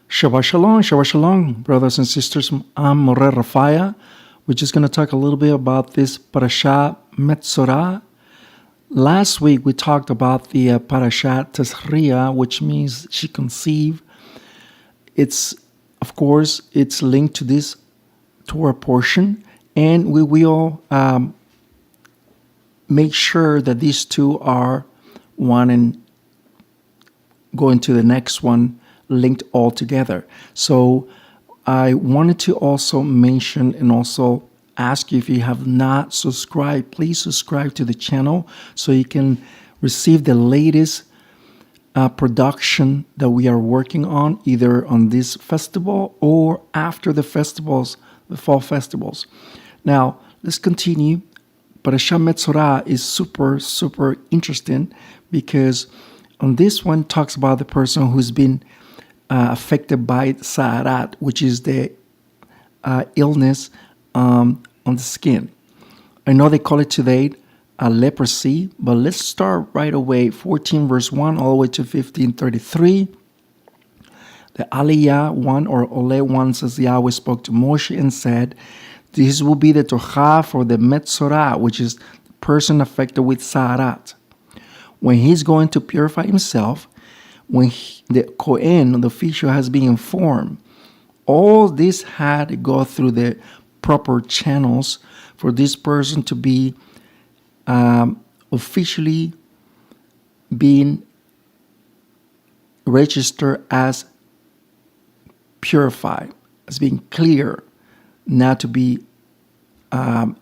Shabbat Shalom, brothers and sisters. I'm Moreh Rapha'Yah. We're just going to talk a little bit about this Parashat Metzorah. Last week we talked about the Parashat Metzorah, which means she conceived. It's linked to this Torah portion, and we will make sure that these two are one and going to the next one linked all together. So I wanted to also mention and also ask you, if you have not subscribed, please subscribe to the channel so you can receive the latest production that we are working on, either on this festival or after the festivals, the fall festivals. Now, let's continue. Parashat Metzorah is super interesting, because on this one talks about the person who's been affected by Sa'arat, which is the illness on the skin. I know they call it today leprosy, but let's start right away. 14 verse 1 all the way to 15:33. The Aliyah 1 or Ole 1 says, Yahweh spoke to Moshe and said, this will be the Tocha for the Metzorah, which is the person affected with Sa'arat. When he's going to purify himself, when the Kohen, the official, has been informed, all this had to go through the proper channels for this person to be officially being registered as purified, as being clear, not to be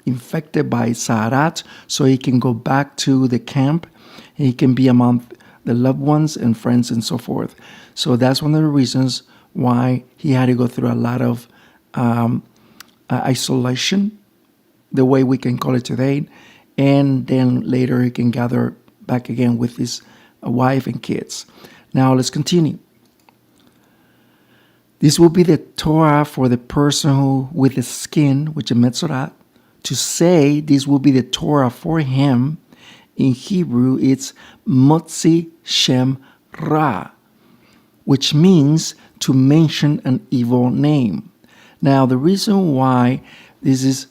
infected by Sa'arat, so he can go back to the camp. He can be among the loved ones and friends and so forth. So that's one of the reasons why he had to go through a lot of isolation, the way we can call it today, and then later he can gather back again with his wife and kids. Now let's continue. This will be the Torah for the person who with the skin, which is Metzorah. To say this will be the Torah for him, in Hebrew, it's Motzi Shem Ra, which means to mention an evil name. Now, the reason why this is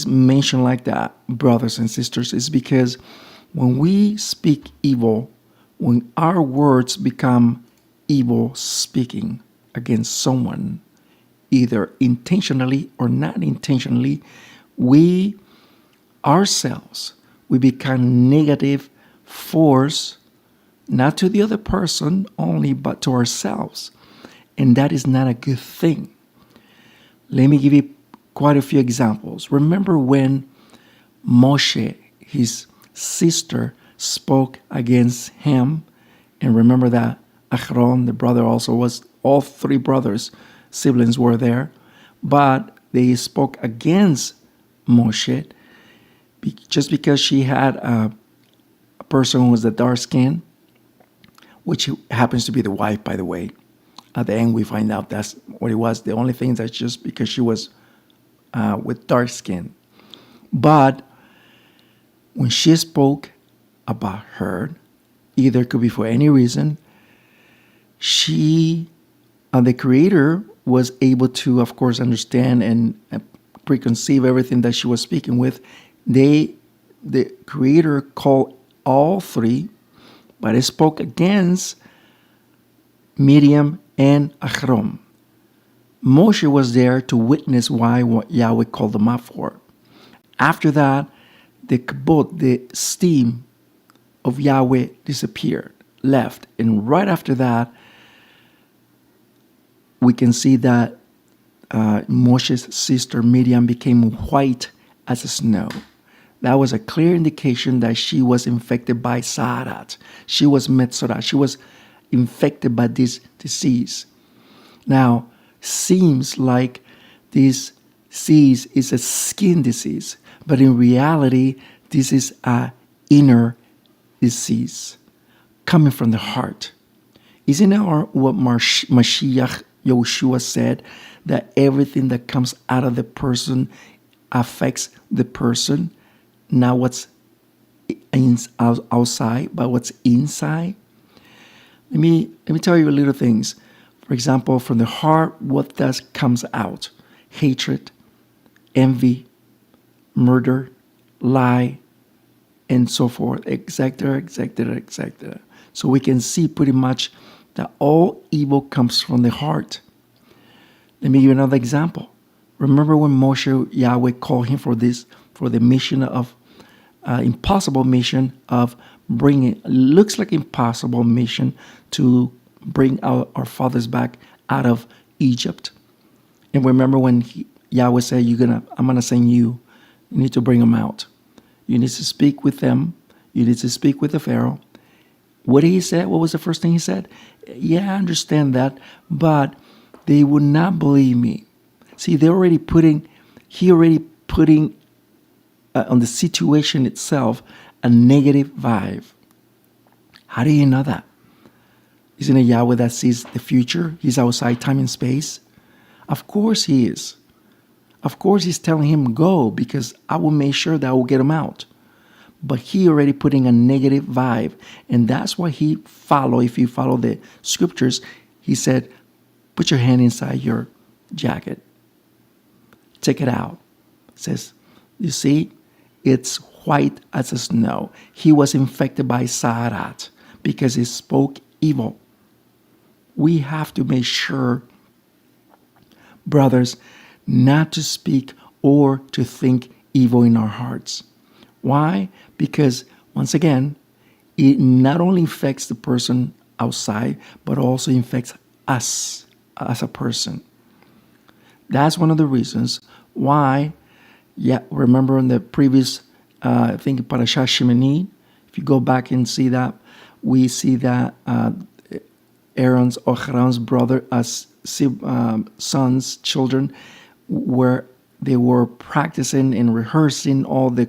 mentioned like that, brothers and sisters, is because when we speak evil, when our words become evil speaking against someone, either intentionally or not intentionally, we ourselves, we become negative force, not to the other person only, but to ourselves. And that is not a good thing. Let me give you quite a few examples. Remember when Moshe, his sister, spoke against him, and remember that Aaron, the brother, also was, all three brothers, siblings were there, but they spoke against Moshe just because she had a person who was the dark skin, which happens to be the wife, by the way. At the end, we find out that's what it was. The only thing is that's just because she was with dark skin. But when she spoke about her, either it could be for any reason, she, the Creator, was able to, of course, understand and preconceive everything that she was speaking with. The Creator called all three, but it spoke against Miriam and Aaron. Moshe was there to witness why Yahweh called them up for. After that, the kabod, the steam of Yahweh disappeared, left. And right after that, we can see that Moshe's sister Miriam became white as snow. That was a clear indication that she was infected by Sa'arat. She was Metzorah. She was infected by this disease. Now, seems like this disease is a skin disease, But in reality, this is a inner disease coming from the heart. Isn't it what Mashiach Yeshua said, that everything that comes out of the person affects the person, not what's outside, but what's inside? Let me tell you little things. For example, from the heart, what comes out? Hatred, envy, murder, lie, and so forth, etc., etc., etc. So we can see pretty much that all evil comes from the heart. Let me give you another example. Remember when Moshe, Yahweh called him for the mission of, impossible mission of bringing, looks like impossible mission to bring our fathers back out of Egypt. And remember when Yahweh said, I'm going to send you. You need to bring them out. You need to speak with them. You need to speak with the Pharaoh. What did he say? What was the first thing he said? Yeah, I understand that, but they would not believe me. See, he already putting on the situation itself a negative vibe. How do you know that? Isn't it Yahweh that sees the future? He's outside time and space. Of course he is. Of course he's telling him go, because I will make sure that I will get him out. But he already putting a negative vibe. And that's why if you follow the scriptures, he said, put your hand inside your jacket. Take it out. It says, you see, it's white as the snow. He was infected by Sa'arat because he spoke evil. We have to make sure, brothers, not to speak or to think evil in our hearts. Why? Because, once again, it not only affects the person outside, but also infects us as a person. That's one of the reasons why, remember in the previous, I think, Parashat Shemini, if you go back and see that, we see that Aaron's brother, sons, children, where they were practicing and rehearsing all the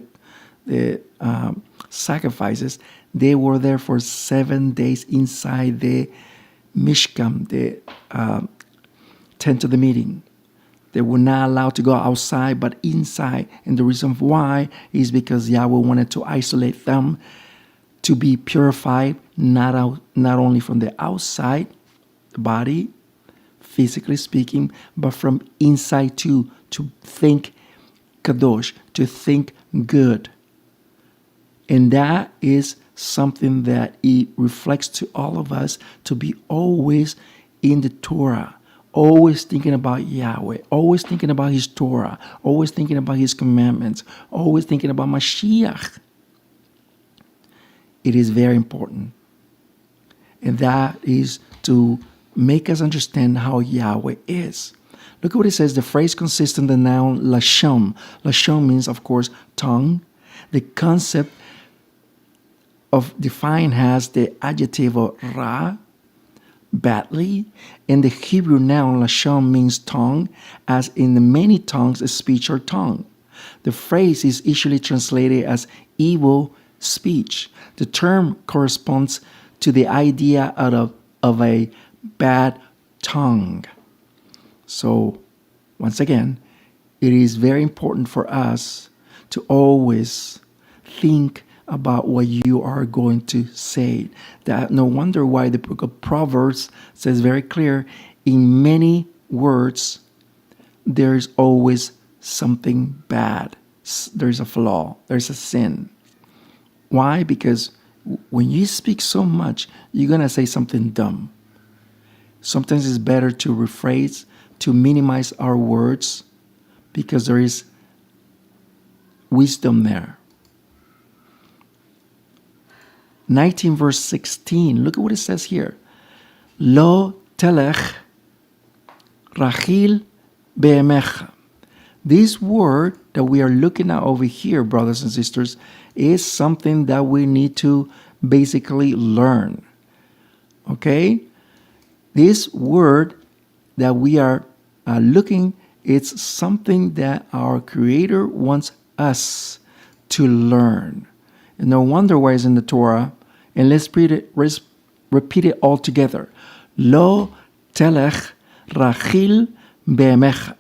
sacrifices. They were there for 7 days inside the Mishkan, the tent of the meeting. They were not allowed to go outside, but inside. And the reason why is because Yahweh wanted to isolate them, to be purified, not only from the outside, the body, physically speaking, but from inside too, to think kadosh, to think good. And that is something that it reflects to all of us, to be always in the Torah, always thinking about Yahweh, always thinking about his Torah, always thinking about his commandments, always thinking about Mashiach. It is very important. And that is to make us understand how Yahweh is. Look at what it says. The phrase consists in the noun lashon. Lashon means, of course, tongue. The concept of defined has the adjective of ra, badly. And the Hebrew noun lashon means tongue, as in the many tongues, a speech or tongue. The phrase is usually translated as evil speech. The term corresponds to the idea of a bad tongue. So, once again, it is very important for us to always think about what you are going to say. That no wonder why the book of Proverbs says very clear, in many words, there's always something bad. There's a flaw. There's a sin. Why? Because when you speak so much, you're going to say something dumb. Sometimes it's better to rephrase, to minimize our words, because there is wisdom there. 19 verse 16, look at what it says here. Lo telech rachil be'emecha. This word that we are looking at over here, brothers and sisters, is something that we need to basically learn. Okay? This word that we are looking, it's something that our Creator wants us to learn. And no wonder why it's in the Torah. And let's repeat it all together. Lo telech rachil be'emecha.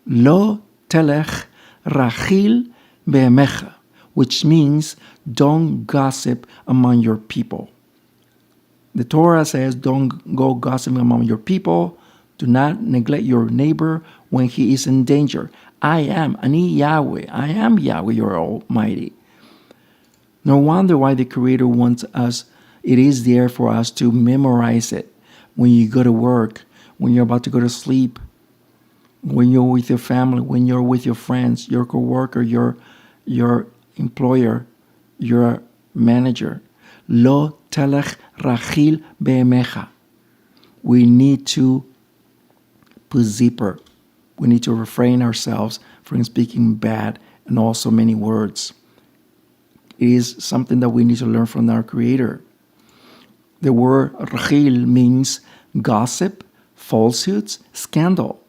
Lo telech rachil be'emecha, which means don't gossip among your people. The Torah says don't go gossiping among your people. Do not neglect your neighbor when he is in danger. I am Yahweh. I am Yahweh, your Almighty. No wonder why the Creator wants us. It is there for us to memorize it when you go to work, when you're about to go to sleep, when you're with your family, when you're with your friends, your coworker, your employer, your manager. Lo telech rachil be'emecha. We need to put zipper. We need to refrain ourselves from speaking bad and also many words. It is something that we need to learn from our Creator. The word rachil means gossip, falsehoods, scandal.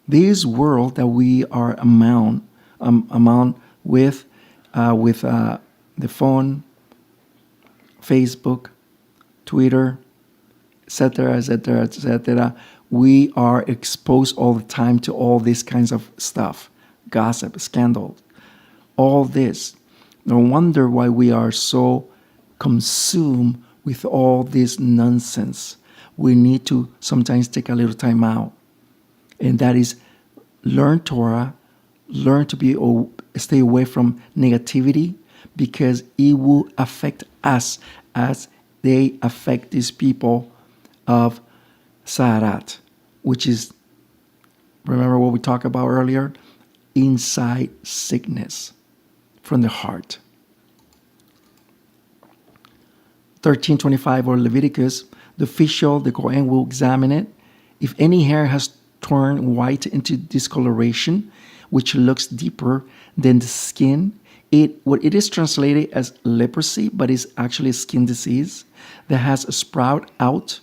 This world that we are among with the phone, Facebook, Twitter, etc., etc., etc., we are exposed all the time to all these kinds of stuff, gossip, scandal, all this. No wonder why we are so consumed with all this nonsense. We need to sometimes take a little time out, and that is learn Torah, learn to stay away from negativity, because it will affect us as they affect these people of Sarat, which is, remember what we talked about earlier? Inside sickness from the heart. 13:25 or Leviticus, the official, the Kohen, will examine it. If any hair has turned white into discoloration, which looks deeper than the skin, it is translated as leprosy, but it's actually a skin disease that has a sprout out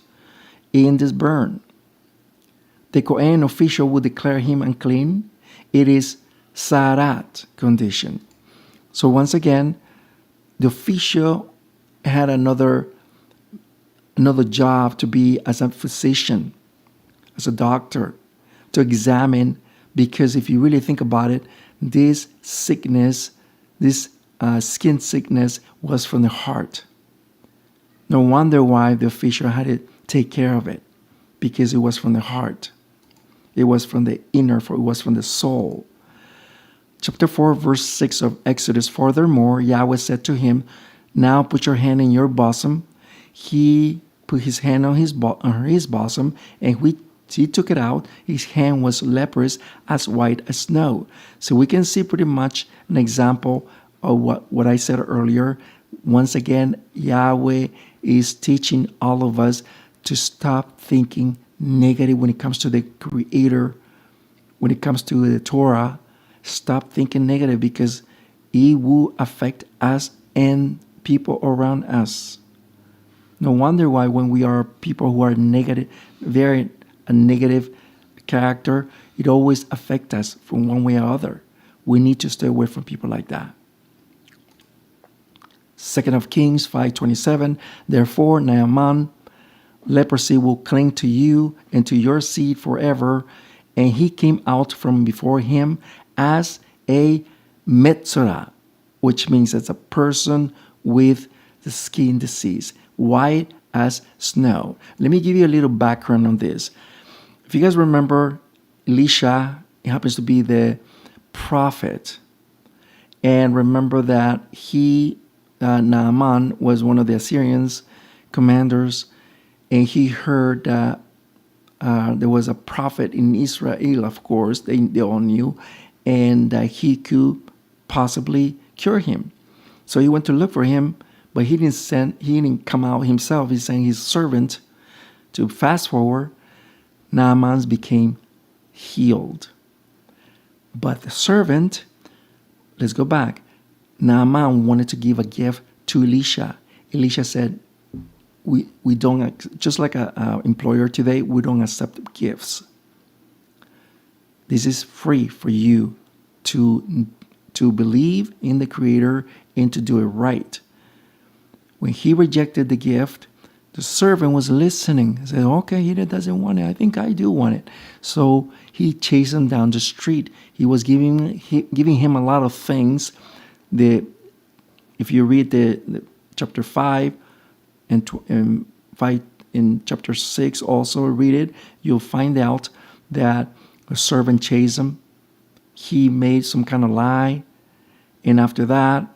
in this burn. The Kohen official will declare him unclean. It is Sarat condition. So once again, the official had another job to be as a physician, as a doctor, to examine, because if you really think about it, this sickness, this skin sickness was from the heart. No wonder why the official had to take care of it, because it was from the heart. It was from the inner, it was from the soul. Chapter 4, verse 6 of Exodus, furthermore, Yahweh said to him, now put your hand in your bosom. He put his hand on his bosom, and he took it out. His hand was leprous, as white as snow. So we can see pretty much an example of what I said earlier. Once again, Yahweh is teaching all of us to stop thinking negative when it comes to the Creator, when it comes to the Torah. Stop thinking negative, because it will affect us and people around us. No wonder why when we are people who are negative, very a negative character, it always affects us from one way or other. We need to stay away from people like that. 2 of Kings 5:27, therefore Naaman, leprosy will cling to you and to your seed forever. And he came out from before him as a Metzorah, which means as a person with the skin disease, white as snow. Let me give you a little background on this. If you guys remember, Elisha, he happens to be the prophet. And remember that Naaman was one of the Assyrians commanders, and he heard that there was a prophet in Israel, of course, they all knew, and that he could possibly cure him. So he went to look for him, but he didn't come out himself. He sent his servant. To fast forward, Naaman became healed. But the servant, let's go back. Naaman wanted to give a gift to Elisha. Elisha said, we don't, just like an employer today, we don't accept gifts. This is free for you to to believe in the Creator and to do it right. When he rejected the gift, the servant was listening. He said, okay, he doesn't want it. I think I do want it. So he chased him down the street. He was giving him a lot of things. If you read the chapter 5 and 5 in chapter 6, also read it, you'll find out that a servant chased him. He made some kind of lie. And after that,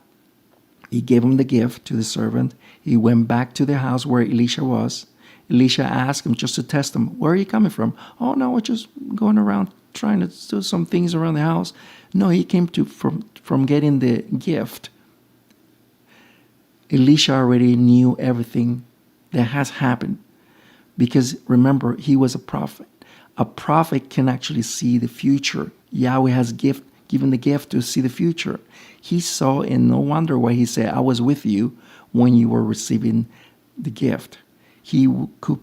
he gave him the gift to the servant. He went back to the house where Elisha was. Elisha asked him just to test him, where are you coming from? Oh, no, we're just going around trying to do some things around the house. No, he came from getting the gift. Elisha already knew everything that has happened. Because remember, he was a prophet. A prophet can actually see the future. Yahweh has given the gift to see the future. He saw, and no wonder why he said, I was with you when you were receiving the gift. He could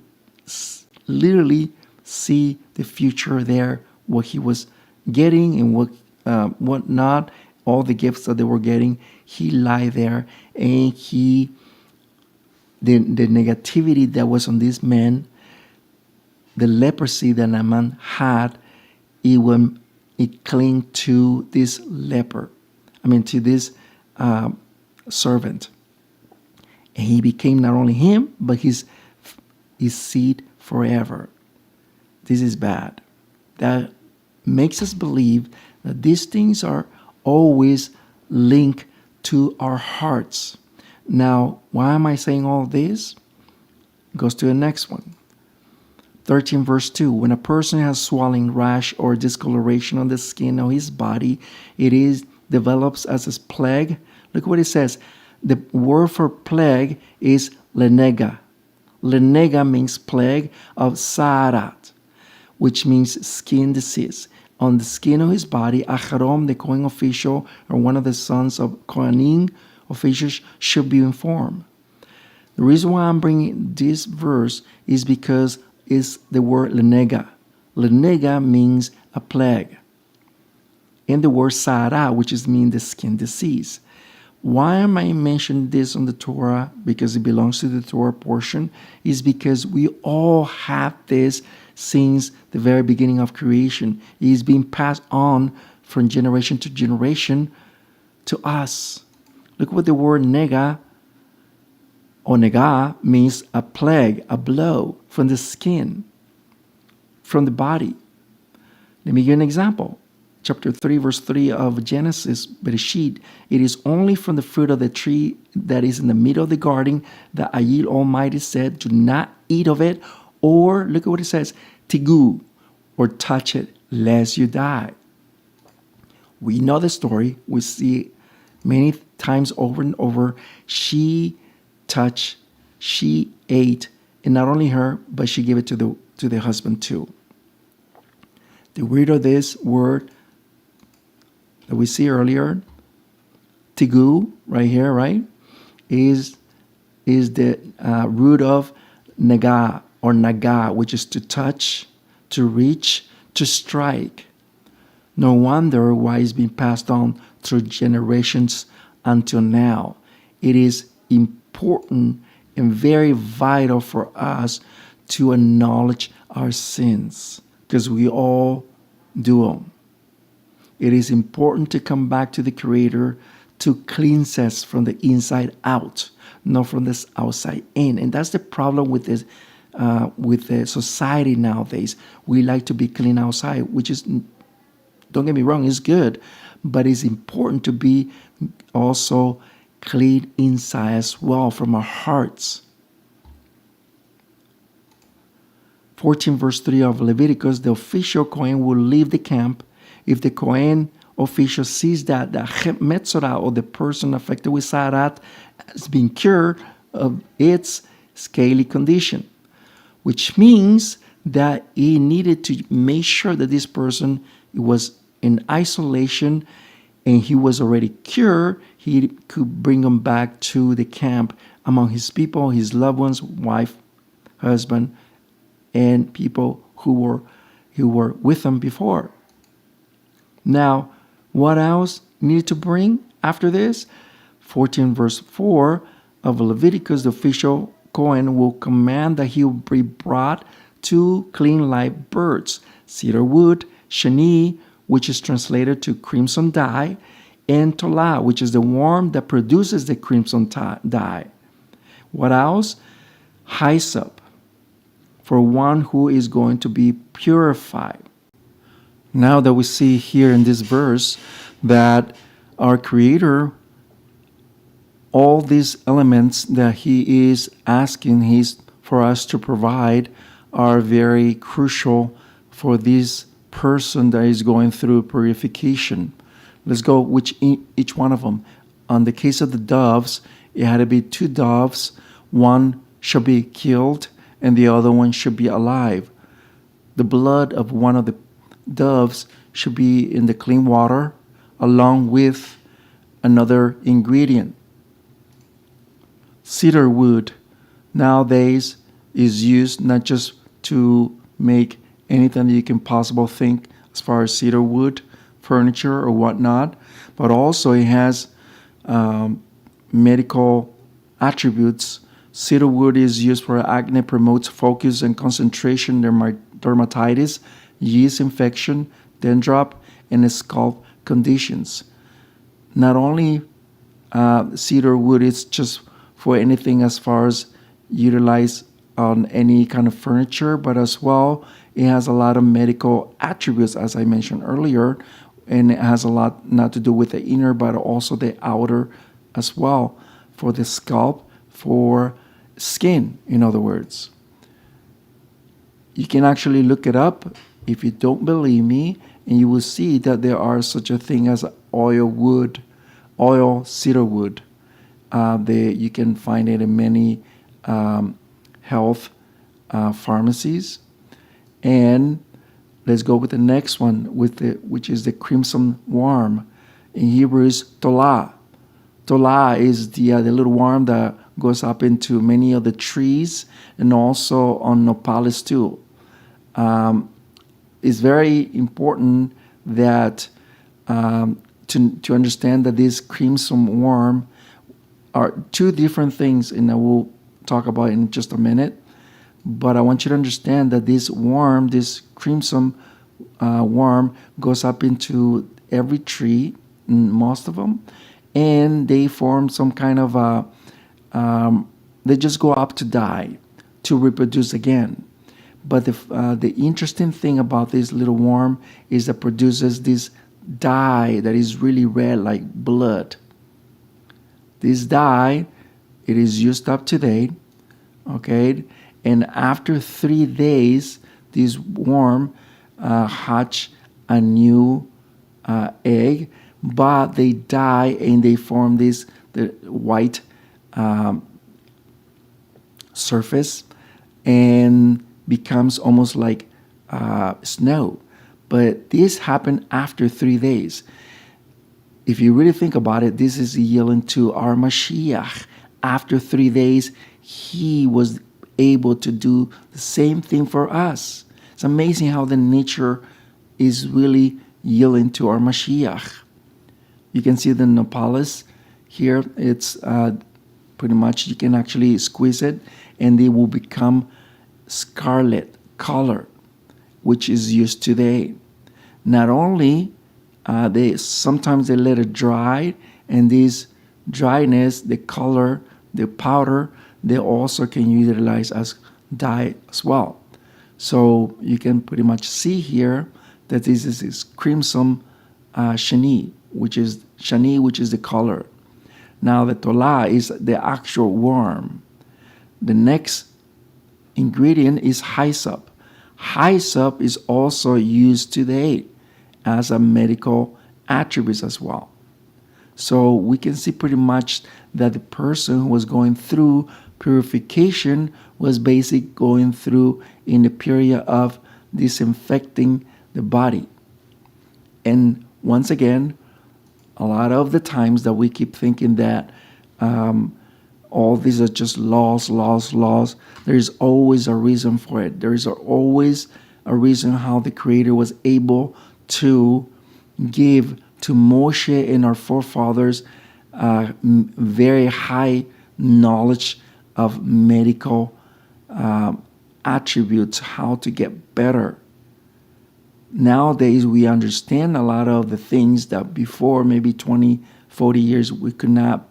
literally see the future there, what he was getting and what not, all the gifts that they were getting. He lied there, and the negativity that was on this man, the leprosy that Naaman had, it clung to this to this servant. And he became not only him, but his seed forever. This is bad. That makes us believe that these things are always linked to our hearts. Now, why am I saying all this? It goes to the next one. 13 verse 2, when a person has swelling, rash, or discoloration on the skin of his body, it develops as a plague. Look what it says. The word for plague is lenega. Lenega means plague of Sa'arat, which means skin disease. On the skin of his body, Aharon, the Kohen official, or one of the sons of Kohanim officials, should be informed. The reason why I'm bringing this verse is because it's the word lenega. Lenega means a plague. And the word Sa'ara, which means the skin disease. Why am I mentioning this on the Torah? Because it belongs to the Torah portion. Is because we all have this since the very beginning of creation. It is being passed on from generation to generation to us. Look what the word nega or nega means: a plague, a blow from the skin, from the body. Let me give you an example. Chapter 3, verse 3 of Genesis, Bereshit, it is only from the fruit of the tree that is in the middle of the garden that Ayil Almighty said, do not eat of it, or, look at what it says, tigu, or touch it, lest you die. We know the story. We see many times over and over. She touched, she ate, and not only her, but she gave it to the husband too. The root of this word that we see earlier, tigu, right here, right, is the root of naga or naga, which is to touch, to reach, to strike. No wonder why it's been passed on through generations until now. It is important and very vital for us to acknowledge our sins, because we all do them. It is important to come back to the Creator to cleanse us from the inside out, not from the outside in. And that's the problem with this, with the society nowadays. We like to be clean outside, which is, don't get me wrong, it's good, but it's important to be also clean inside as well, from our hearts. 14 verse 3 of Leviticus, the official Kohen will leave the camp. If the Kohen official sees that the Metzorah, or the person affected with Sa'arat, has been cured of its scaly condition, which means that he needed to make sure that this person was in isolation and he was already cured, he could bring him back to the camp among his people, his loved ones, wife, husband, and people who were with him before. Now, what else needed to bring after this? 14 verse 4 of Leviticus, the official Cohen will command that he will be brought 2 clean live birds, cedar wood, shani, which is translated to crimson dye, and tolah, which is the worm that produces the crimson dye. What else? Hyssop, for one who is going to be purified. Now that we see here in this verse that our Creator, all these elements that He is asking for us to provide are very crucial for this person that is going through purification. Let's go with each one of them. On the case of the doves, it had to be 2 doves. One should be killed and the other one should be alive. The blood of one of the doves should be in the clean water along with another ingredient. Cedar wood nowadays is used not just to make anything that you can possibly think as far as cedar wood, furniture or whatnot, but also it has medical attributes. Cedar wood is used for acne, promotes focus and concentration, dermatitis, yeast infection, dandruff, and scalp conditions. Not only cedar wood is just for anything as far as utilized on any kind of furniture, but as well, it has a lot of medical attributes, as I mentioned earlier, and it has a lot not to do with the inner, but also the outer as well, for the scalp, for skin, in other words. You can actually look it up if you don't believe me, and you will see that there are such a thing as oil cedar wood. You can find it in many health pharmacies. And let's go with the next one, which is the crimson worm. In Hebrew is tolah. Tolah is the little worm that goes up into many of the trees and also on nopales too. It's very important that to understand that this crimson worm are 2 different things, and I will talk about it in just a minute. But I want you to understand that this worm, this crimson worm, goes up into every tree, most of them, and they form some kind of they just go up to die, to reproduce again. But the interesting thing about this little worm is that produces this dye that is really red like blood. This dye, it is used up to date, okay? And after 3 days, this worm hatch a new egg, but they die and they form the white surface and becomes almost like snow. But this happened after 3 days. If you really think about it, this is yielding to our Mashiach. After 3 days, he was able to do the same thing for us. It's amazing how the nature is really yielding to our Mashiach. You can see the nopales here. It's pretty much, you can actually squeeze it and they will become scarlet color, which is used today. Not only sometimes they let it dry, and this dryness, the color, the powder, they also can utilize as dye as well. So you can pretty much see here that this is crimson shani, which is the color. Now the tolah is the actual worm. The next ingredient is hyssop. Hyssop is also used today as a medical attribute as well. So we can see pretty much that the person who was going through purification was basically going through in the period of disinfecting the body. And once again, a lot of the times that we keep thinking that all these are just laws. There is always a reason for it. There is always a reason how the Creator was able to give to Moshe and our forefathers very high knowledge of medical attributes, how to get better. Nowadays, we understand a lot of the things that before, maybe 20, 40 years, we could not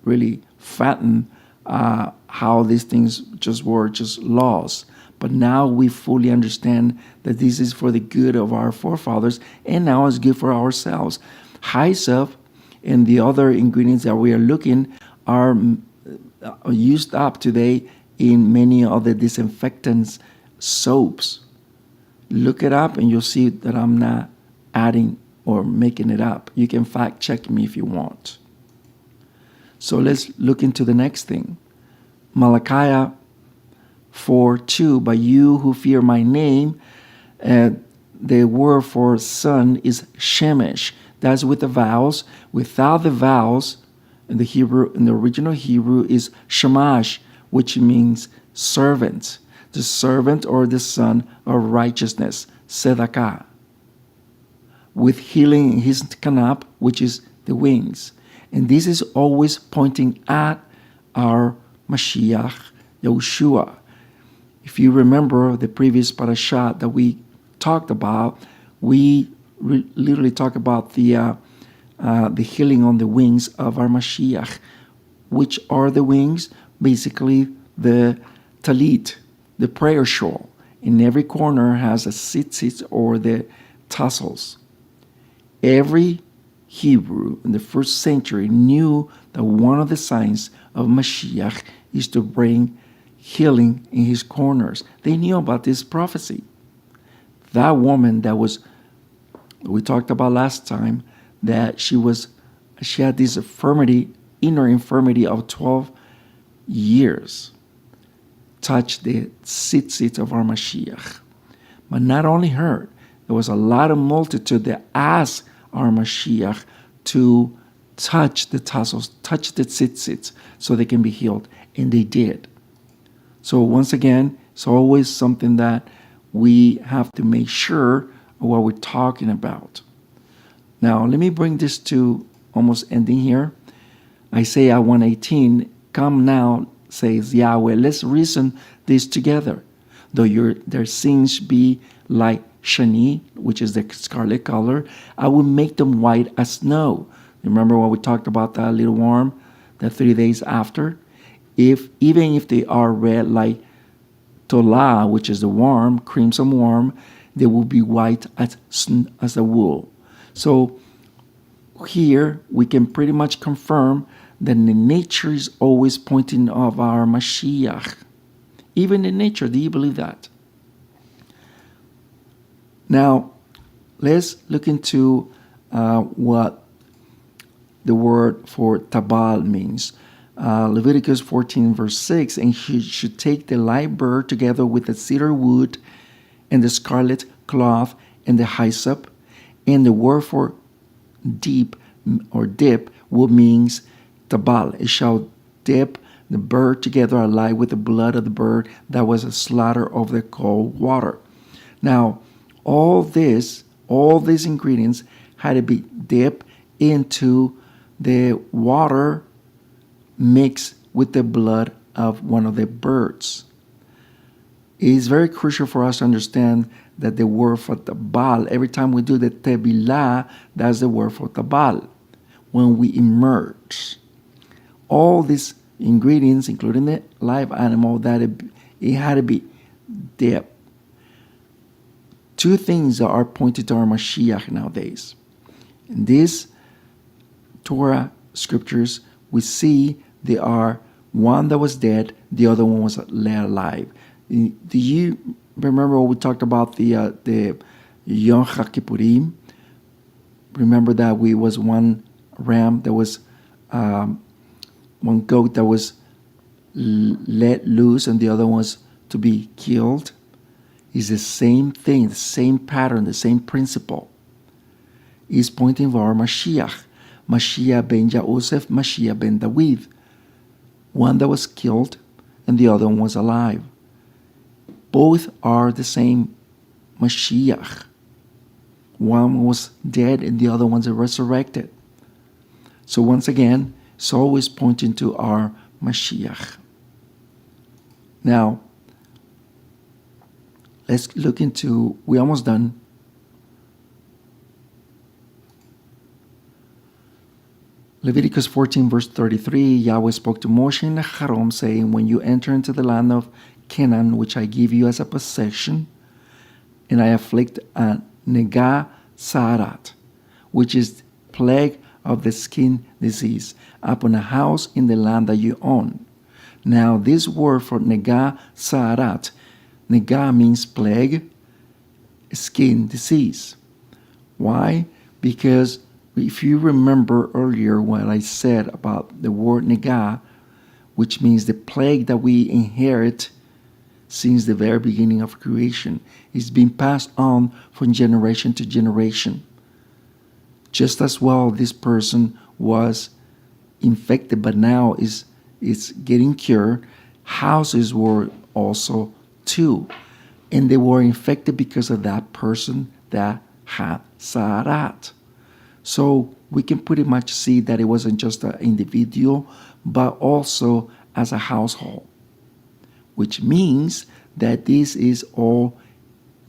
really fathom how these things just were just laws. But now we fully understand that this is for the good of our forefathers, and now it's good for ourselves. Hyssop and the other ingredients that we are looking are used up today in many of the disinfectants soaps. Look it up and you'll see that I'm not adding or making it up. You can fact check me if you want. So let's look into the next thing. Malachi 4:2, but you who fear my name, the word for son is shemesh. That's with the vowels. Without the vowels, in the original Hebrew is shamash, which means servant. The servant or the son of righteousness, tzedakah. With healing in his kanap, which is the wings. And this is always pointing at our Mashiach, Yahushua. If you remember the previous parashat that we talked about, we literally talk about the healing on the wings of our Mashiach. Which are the wings? Basically, the talit, the prayer shawl. In every corner has a tzitzit or the tassels. Every Hebrew in the first century knew that one of the signs of Mashiach is to bring healing in his corners. They knew about this prophecy. That woman that we talked about last time, that she had this inner infirmity of 12 years, touched the tzitzit of our Mashiach. But not only her, there was a lot of multitude that asked our Mashiach to touch the tassels, touch the tzitzit, so they can be healed. And they did. So once again, it's always something that we have to make sure of what we're talking about. Now, let me bring this to almost ending here. Isaiah 1:18, come now, says Yahweh, let's reason this together. Though their sins be like shani, which is the scarlet color, I will make them white as snow. Remember when we talked about that little worm, that 3 days after? Even if they are red like tolah, which is the worm, crimson worm, they will be white as a wool. So here we can pretty much confirm that the nature is always pointing of our Mashiach. Even in nature, do you believe that? Now, let's look into what the word for tabal means. Leviticus 14 verse 6, and he should take the live bird together with the cedar wood and the scarlet cloth and the hyssop, and the word for deep or dip would means tabal. It shall dip the bird together alive with the blood of the bird that was a slaughter of the cold water. Now, all these ingredients had to be dipped into the water mixed with the blood of one of the birds. It is very crucial for us to understand that the word for tabal, every time we do the tevilah, that's the word for tabal. When we immerse all these ingredients, including the live animal, that it had to be dipped. Two things that are pointed to our Mashiach nowadays. In these Torah scriptures, we see they are one that was dead, the other one was led alive. Do you remember what we talked about the Yom HaKippurim? Remember that we was one ram, there was one goat that was let loose and the other one was to be killed. It's the same thing, the same pattern, the same principle. It's pointing for our Mashiach. Mashiach ben Yosef, Mashiach ben David. One that was killed and the other one was alive. Both are the same Mashiach. One was dead and the other one's resurrected. So once again, it's always pointing to our Mashiach. Now, let's look into, we're almost done. Leviticus 14 verse 33, Yahweh spoke to Moshe and Aaron, saying, when you enter into the land of Canaan, which I give you as a possession, and I afflict a Negah Sa'arat, which is plague of the skin disease, upon a house in the land that you own. Now this word for Negah Sa'arat, Negah means plague, skin disease. Why? Because if you remember earlier what I said about the word Negah, which means the plague that we inherit since the very beginning of creation, is being passed on from generation to generation. Just as well, this person was infected, but now is getting cured. Houses were also too, and they were infected because of that person that had Sa'arat. So we can pretty much see that it wasn't just an individual, but also as a household, which means that this is all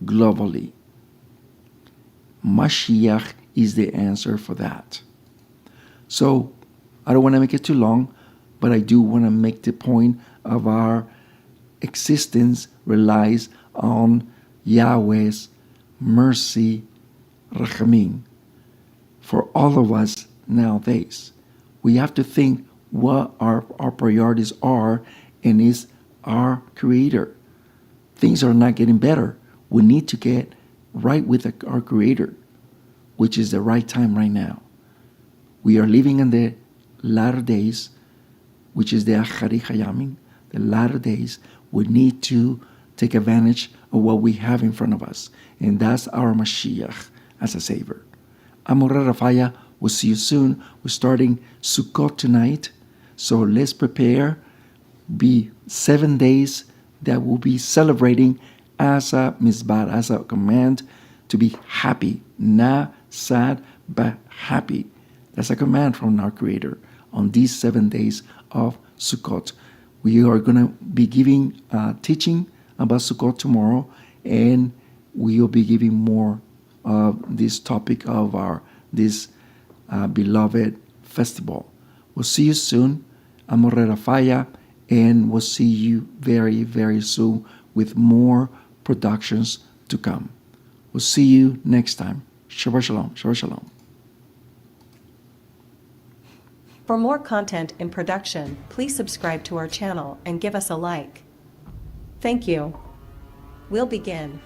globally. Mashiach is the answer for that. So I don't want to make it too long, but I do want to make the point of our existence relies on Yahweh's mercy, rachamim. For all of us nowadays, we have to think what our priorities are, and is our Creator. Things are not getting better. We need to get right with our Creator, which is the right time right now. We are living in the latter days, which is the Achari Hayamim, the latter days. We need to take advantage of what we have in front of us, and that's our Mashiach as a Savior. I'm Moreh Rapha'Yah. We'll see you soon. We're starting Sukkot tonight, so let's prepare. Be 7 days that we'll be celebrating as a mizbar, as a command to be happy, not sad, but happy. That's a command from our Creator on these 7 days of Sukkot. We are going to be giving teaching about Sukkot tomorrow, and we will be giving more of this topic of this beloved festival. We'll see you soon. I'm Moreh Rapha'Yah, and we'll see you very, very soon with more productions to come. We'll see you next time. Shabbat Shalom. Shabbat Shalom. For more content in production, please subscribe to our channel and give us a like. Thank you. We'll begin.